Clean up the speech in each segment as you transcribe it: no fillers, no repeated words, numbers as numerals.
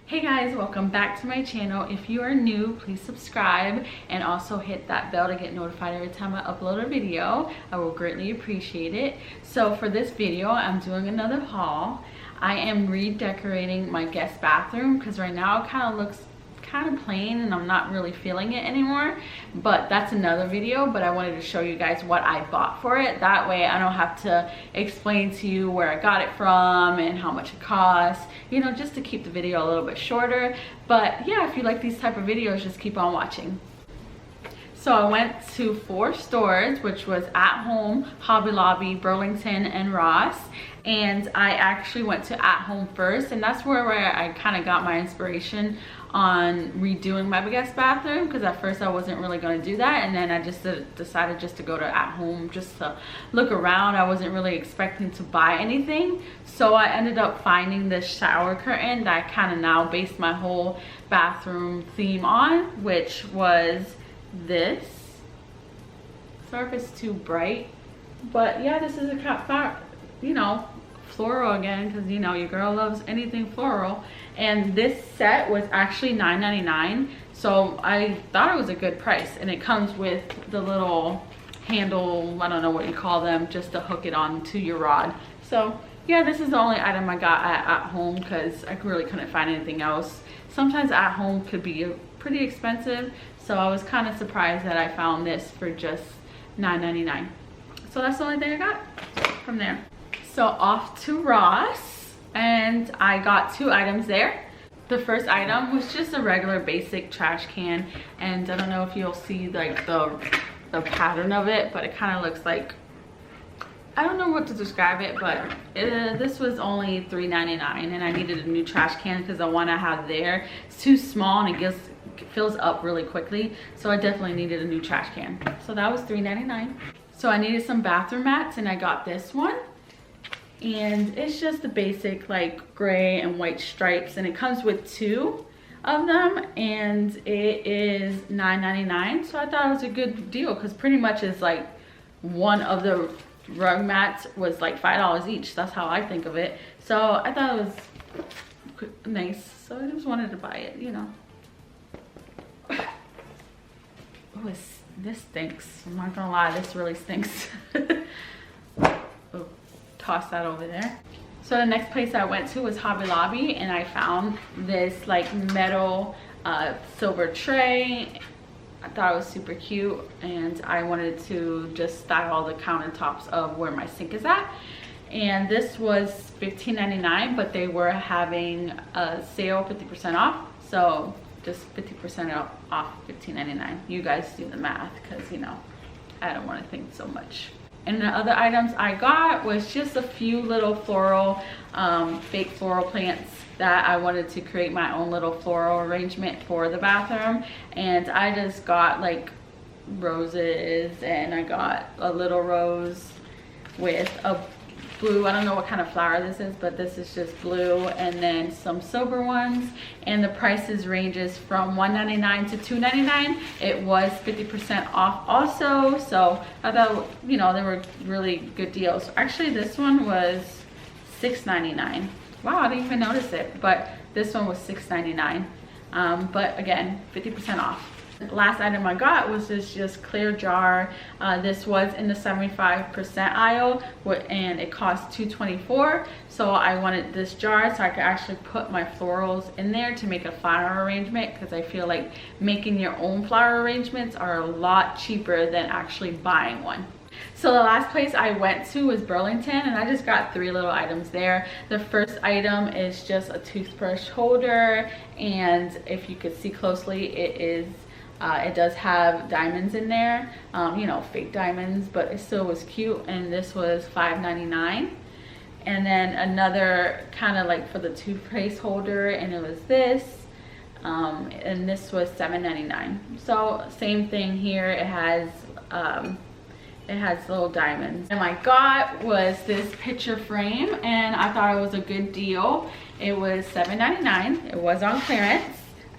Hey guys, welcome back to my channel. If you are new, please subscribe and also hit that bell to get notified every time I upload a video. I will greatly appreciate it. So for this video, I'm doing another haul. I am redecorating my guest bathroom because right now it kind of looks kind of plain and I'm not really feeling it anymore, but that's another video. But I wanted to show you guys what I bought for it, that way I don't have to explain to you where I got it from and how much it costs, you know, just to keep the video a little bit shorter. But yeah, if you like these type of videos, just keep on watching. So I went to 4 stores, which was At Home, Hobby Lobby, Burlington, and Ross. And I actually went to At Home first, and that's where I kind of got my inspiration on redoing my guest bathroom, because at first I wasn't really going to do that, and then I just decided just to go to At Home just to look around. I wasn't really expecting to buy anything, so I ended up finding this shower curtain that I kind of now based my whole bathroom theme on, which was this. Sorry if it's too bright, but yeah, this is a you know, floral again, because you know your girl loves anything floral. And this set was actually $9.99, so I thought it was a good price. And it comes with the little handle, I don't know what you call them, just to hook it on to your rod. So yeah, this is the only item I got at Home because I really couldn't find anything else. Sometimes At Home could be pretty expensive, so I was kind of surprised that I found this for just $9.99. So that's the only thing I got from there. So off to Ross, and I got 2 items there. The first item was just a regular basic trash can, and I don't know if you'll see like the pattern of it, but it kind of looks like, I don't know what to describe it, but this was only $3.99, and I needed a new trash can because the one I have there is too small and it fills up really quickly, so I definitely needed a new trash can. So that was $3.99. So I needed some bathroom mats, and I got this one. And it's just the basic like gray and white stripes, and it comes with 2 of them, and it is $9.99. So I thought it was a good deal because pretty much it's like one of the rug mats was like $5 each. That's how I think of it. So I thought it was nice, so I just wanted to buy it, you know. Oh, this stinks. I'm not gonna lie, this really stinks. Oh, toss that over there. So the next place I went to was Hobby Lobby, and I found this like metal silver tray. I thought it was super cute, and I wanted to just style the countertops of where my sink is at. And this was $15.99, but they were having a sale 50% off, so just 50% off $15.99. You guys do the math, because you know I don't want to think so much. And the other items I got was just a few little floral, fake floral plants that I wanted to create my own little floral arrangement for the bathroom. And I just got like roses, and I got a little rose with a blue, I don't know what kind of flower this is, but this is just blue, and then some silver ones. And the prices ranges from $1.99 to $2.99. It was 50% off also, so I thought, you know, they were really good deals. Actually, this one was $6.99. Wow, I didn't even notice it, but this one was $6.99. But again, 50% off. The last item I got was this just clear jar. This was in the 75% aisle, and it cost $2.24. So I wanted this jar so I could actually put my florals in there to make a flower arrangement, because I feel like making your own flower arrangements are a lot cheaper than actually buying one. So the last place I went to was Burlington, and I just got 3 little items there. The first item is just a toothbrush holder, and if you could see closely, it does have diamonds in there, you know, fake diamonds, but it still was cute, and this was $5.99. And then another kind of like for the toothpaste holder, and it was this, and this was $7.99. So same thing here, it has little diamonds. And I got was this picture frame, and I thought it was a good deal. It was $7.99. It was on clearance.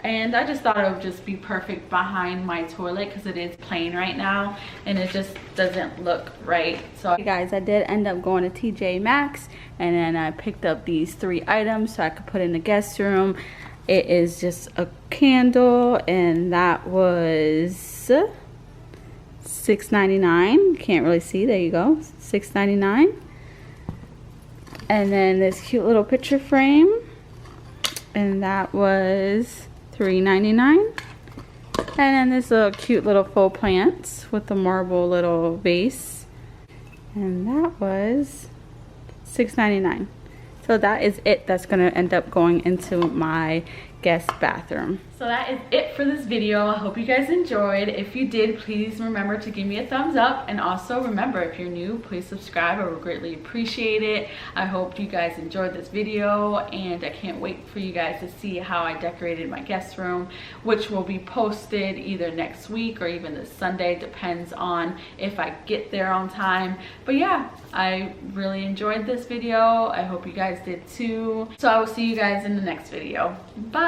And I just thought it would just be perfect behind my toilet, because it is plain right now and it just doesn't look right. So hey guys, I did end up going to Maxx, and then I picked up these 3 items so I could put in the guest room. It is just a candle, and that was $6.99. Can't really see. There you go. $6.99. And then this cute little picture frame, and that was $3.99. And then this little cute little faux plants with the marble little vase, and that was $6.99. So that is it. That's gonna end up going into my guest bathroom. So that is it for this video. I hope you guys enjoyed. If you did, please remember to give me a thumbs up, and also remember, if you're new, please subscribe. I would greatly appreciate it. I hope you guys enjoyed this video, and I can't wait for you guys to see how I decorated my guest room, which will be posted either next week or even this Sunday. Depends on if I get there on time. But yeah, I really enjoyed this video. I hope you guys did too. So I will see you guys in the next video. Bye.